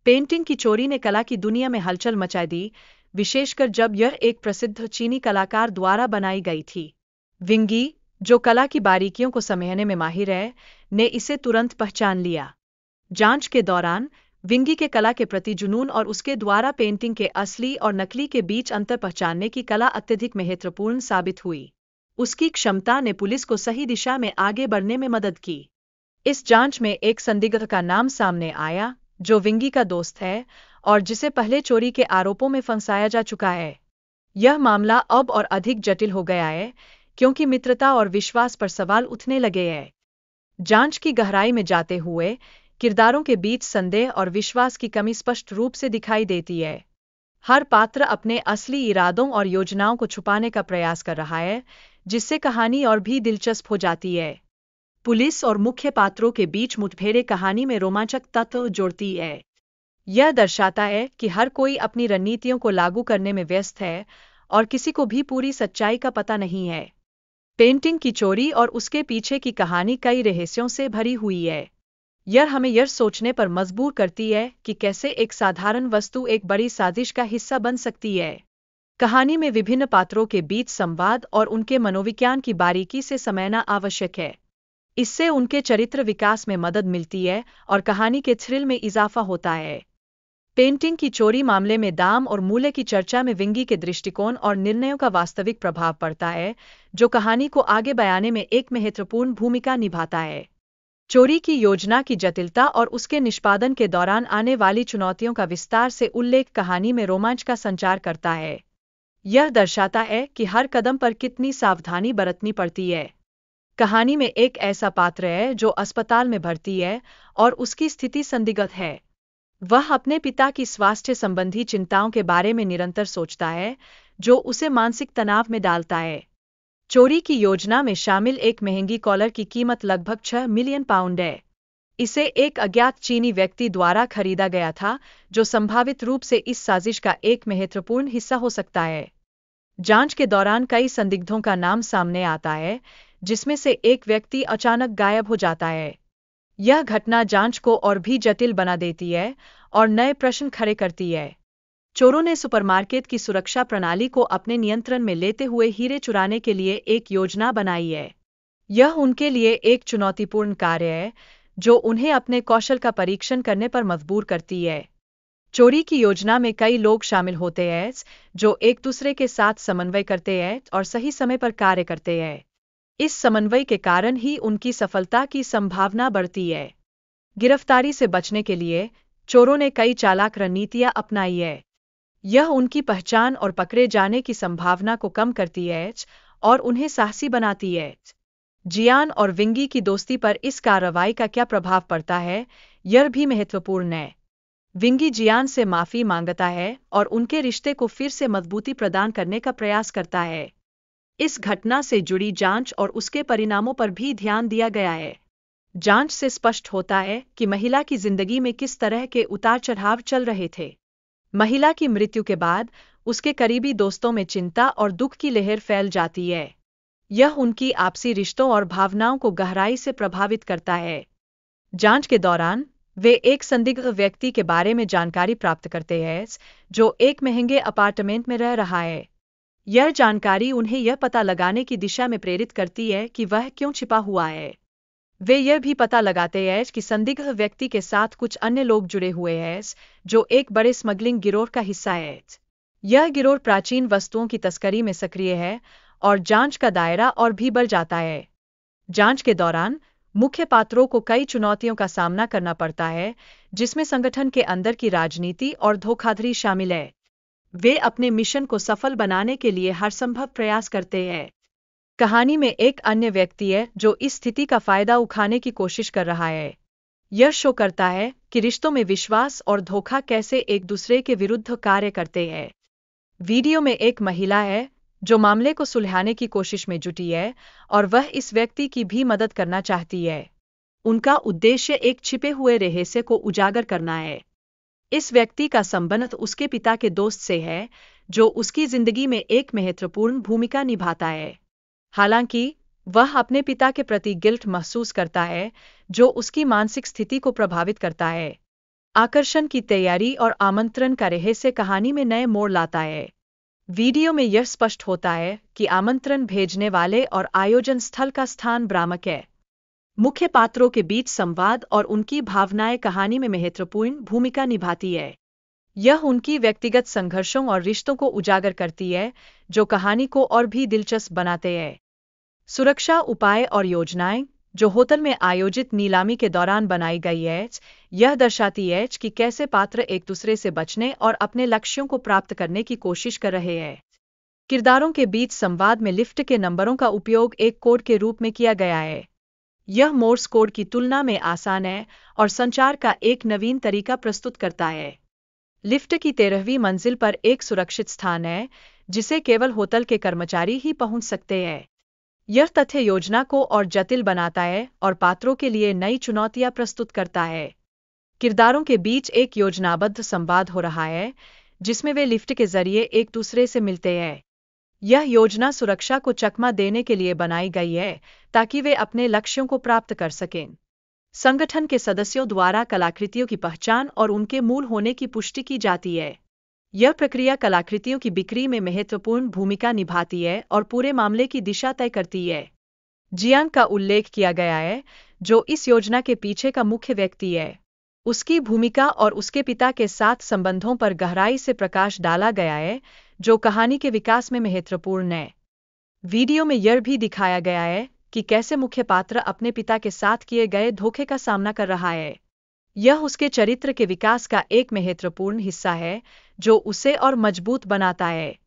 Painting की चोरी ने कला की दुनिया में हलचल मचा दी, विशेषकर जब यह एक प्रसिद्ध चीनी कलाकार द्वारा बनाई गई थी। विंगी, जो कला की बारीकियों को समझने में माहिर है, ने इसे तुरंत पहचान लिया। जांच के दौरान विंगी के कला के प्रति जुनून और उसके द्वारा पेंटिंग के असली और नकली के बीच अंतर पहचानने की कला अत्यधिक महत्वपूर्ण साबित हुई। उसकी क्षमता ने पुलिस को सही दिशा में आगे बढ़ने में मदद की। इस जांच में एक संदिग्ध का नाम सामने आया, जो विंगी का दोस्त है और जिसे पहले चोरी के आरोपों में फंसाया जा चुका है। यह मामला अब और अधिक जटिल हो गया है, क्योंकि मित्रता और विश्वास पर सवाल उठने लगे हैं। जांच की गहराई में जाते हुए किरदारों के बीच संदेह और विश्वास की कमी स्पष्ट रूप से दिखाई देती है। हर पात्र अपने असली इरादों और योजनाओं को छुपाने का प्रयास कर रहा है, जिससे कहानी और भी दिलचस्प हो जाती है। पुलिस और मुख्य पात्रों के बीच मुठभेड़ कहानी में रोमांचक तत्व जोड़ती है। यह दर्शाता है कि हर कोई अपनी रणनीतियों को लागू करने में व्यस्त है और किसी को भी पूरी सच्चाई का पता नहीं है। पेंटिंग की चोरी और उसके पीछे की कहानी कई रहस्यों से भरी हुई है। यह हमें यह सोचने पर मजबूर करती है कि कैसे एक साधारण वस्तु एक बड़ी साजिश का हिस्सा बन सकती है। कहानी में विभिन्न पात्रों के बीच संवाद और उनके मनोविज्ञान की बारीकी से समझना आवश्यक है। इससे उनके चरित्र विकास में मदद मिलती है और कहानी के थ्रिल में इजाफा होता है। पेंटिंग की चोरी मामले में दाम और मूल्य की चर्चा में विंगी के दृष्टिकोण और निर्णयों का वास्तविक प्रभाव पड़ता है, जो कहानी को आगे बढ़ाने में एक महत्वपूर्ण भूमिका निभाता है। चोरी की योजना की जटिलता और उसके निष्पादन के दौरान आने वाली चुनौतियों का विस्तार से उल्लेख कहानी में रोमांच का संचार करता है। यह दर्शाता है कि हर कदम पर कितनी सावधानी बरतनी पड़ती है। कहानी में एक ऐसा पात्र है जो अस्पताल में भर्ती है और उसकी स्थिति संदिग्ध है। वह अपने पिता की स्वास्थ्य संबंधी चिंताओं के बारे में निरंतर सोचता है, जो उसे मानसिक तनाव में डालता है। चोरी की योजना में शामिल एक महंगी कॉलर की कीमत लगभग 6 मिलियन पाउंड है। इसे एक अज्ञात चीनी व्यक्ति द्वारा खरीदा गया था, जो संभावित रूप से इस साजिश का एक महत्वपूर्ण हिस्सा हो सकता है। जांच के दौरान कई संदिग्धों का नाम सामने आता है, जिसमें से एक व्यक्ति अचानक गायब हो जाता है। यह घटना जांच को और भी जटिल बना देती है और नए प्रश्न खड़े करती है। चोरों ने सुपरमार्केट की सुरक्षा प्रणाली को अपने नियंत्रण में लेते हुए हीरे चुराने के लिए एक योजना बनाई है। यह उनके लिए एक चुनौतीपूर्ण कार्य है, जो उन्हें अपने कौशल का परीक्षण करने पर मजबूर करती है। चोरी की योजना में कई लोग शामिल होते हैं, जो एक दूसरे के साथ समन्वय करते हैं और सही समय पर कार्य करते हैं। इस समन्वय के कारण ही उनकी सफलता की संभावना बढ़ती है। गिरफ्तारी से बचने के लिए चोरों ने कई चालाक रणनीतियां अपनाई है। यह उनकी पहचान और पकड़े जाने की संभावना को कम करती है और उन्हें साहसी बनाती है। जियान और विंगी की दोस्ती पर इस कार्रवाई का क्या प्रभाव पड़ता है, यह भी महत्वपूर्ण है। विंगी जियान से माफी मांगता है और उनके रिश्ते को फिर से मजबूती प्रदान करने का प्रयास करता है। इस घटना से जुड़ी जांच और उसके परिणामों पर भी ध्यान दिया गया है। जांच से स्पष्ट होता है कि महिला की जिंदगी में किस तरह के उतार चढ़ाव चल रहे थे। महिला की मृत्यु के बाद उसके करीबी दोस्तों में चिंता और दुख की लहर फैल जाती है। यह उनकी आपसी रिश्तों और भावनाओं को गहराई से प्रभावित करता है। जांच के दौरान वे एक संदिग्ध व्यक्ति के बारे में जानकारी प्राप्त करते हैं, जो एक महंगे अपार्टमेंट में रह रहा है। यह जानकारी उन्हें यह पता लगाने की दिशा में प्रेरित करती है कि वह क्यों छिपा हुआ है। वे यह भी पता लगाते हैं कि संदिग्ध व्यक्ति के साथ कुछ अन्य लोग जुड़े हुए हैं, जो एक बड़े स्मगलिंग गिरोह का हिस्सा है। यह गिरोह प्राचीन वस्तुओं की तस्करी में सक्रिय है और जांच का दायरा और भी बढ़ जाता है। जांच के दौरान मुख्य पात्रों को कई चुनौतियों का सामना करना पड़ता है, जिसमें संगठन के अंदर की राजनीति और धोखाधड़ी शामिल है। वे अपने मिशन को सफल बनाने के लिए हर संभव प्रयास करते हैं। कहानी में एक अन्य व्यक्ति है जो इस स्थिति का फायदा उठाने की कोशिश कर रहा है। यह शो करता है कि रिश्तों में विश्वास और धोखा कैसे एक दूसरे के विरुद्ध कार्य करते हैं। वीडियो में एक महिला है जो मामले को सुलझाने की कोशिश में जुटी है और वह इस व्यक्ति की भी मदद करना चाहती है। उनका उद्देश्य एक छिपे हुए रहस्य को उजागर करना है। इस व्यक्ति का संबंध उसके पिता के दोस्त से है, जो उसकी जिंदगी में एक महत्वपूर्ण भूमिका निभाता है। हालांकि वह अपने पिता के प्रति गिल्ट महसूस करता है, जो उसकी मानसिक स्थिति को प्रभावित करता है। आकर्षण की तैयारी और आमंत्रण का रहस्य कहानी में नए मोड़ लाता है। वीडियो में यह स्पष्ट होता है कि आमंत्रण भेजने वाले और आयोजन स्थल का स्थान भ्रामक है। मुख्य पात्रों के बीच संवाद और उनकी भावनाएं कहानी में महत्वपूर्ण भूमिका निभाती है। यह उनकी व्यक्तिगत संघर्षों और रिश्तों को उजागर करती है, जो कहानी को और भी दिलचस्प बनाते हैं। सुरक्षा उपाय और योजनाएं, जो होटल में आयोजित नीलामी के दौरान बनाई गई है, यह दर्शाती है कि कैसे पात्र एक दूसरे से बचने और अपने लक्ष्यों को प्राप्त करने की कोशिश कर रहे हैं। किरदारों के बीच संवाद में लिफ्ट के नंबरों का उपयोग एक कोड के रूप में किया गया है। यह मोर्स कोड की तुलना में आसान है और संचार का एक नवीन तरीका प्रस्तुत करता है। लिफ्ट की 13वीं मंजिल पर एक सुरक्षित स्थान है, जिसे केवल होटल के कर्मचारी ही पहुंच सकते हैं। यह तथ्य योजना को और जटिल बनाता है और पात्रों के लिए नई चुनौतियां प्रस्तुत करता है। किरदारों के बीच एक योजनाबद्ध संवाद हो रहा है, जिसमें वे लिफ्ट के जरिए एक दूसरे से मिलते हैं। यह योजना सुरक्षा को चकमा देने के लिए बनाई गई है, ताकि वे अपने लक्ष्यों को प्राप्त कर सकें। संगठन के सदस्यों द्वारा कलाकृतियों की पहचान और उनके मूल होने की पुष्टि की जाती है। यह प्रक्रिया कलाकृतियों की बिक्री में महत्वपूर्ण भूमिका निभाती है और पूरे मामले की दिशा तय करती है। जियांग का उल्लेख किया गया है, जो इस योजना के पीछे का मुख्य व्यक्ति है। उसकी भूमिका और उसके पिता के साथ संबंधों पर गहराई से प्रकाश डाला गया है, जो कहानी के विकास में महत्वपूर्ण है। वीडियो में यह भी दिखाया गया है कि कैसे मुख्य पात्र अपने पिता के साथ किए गए धोखे का सामना कर रहा है। यह उसके चरित्र के विकास का एक महत्वपूर्ण हिस्सा है, जो उसे और मजबूत बनाता है।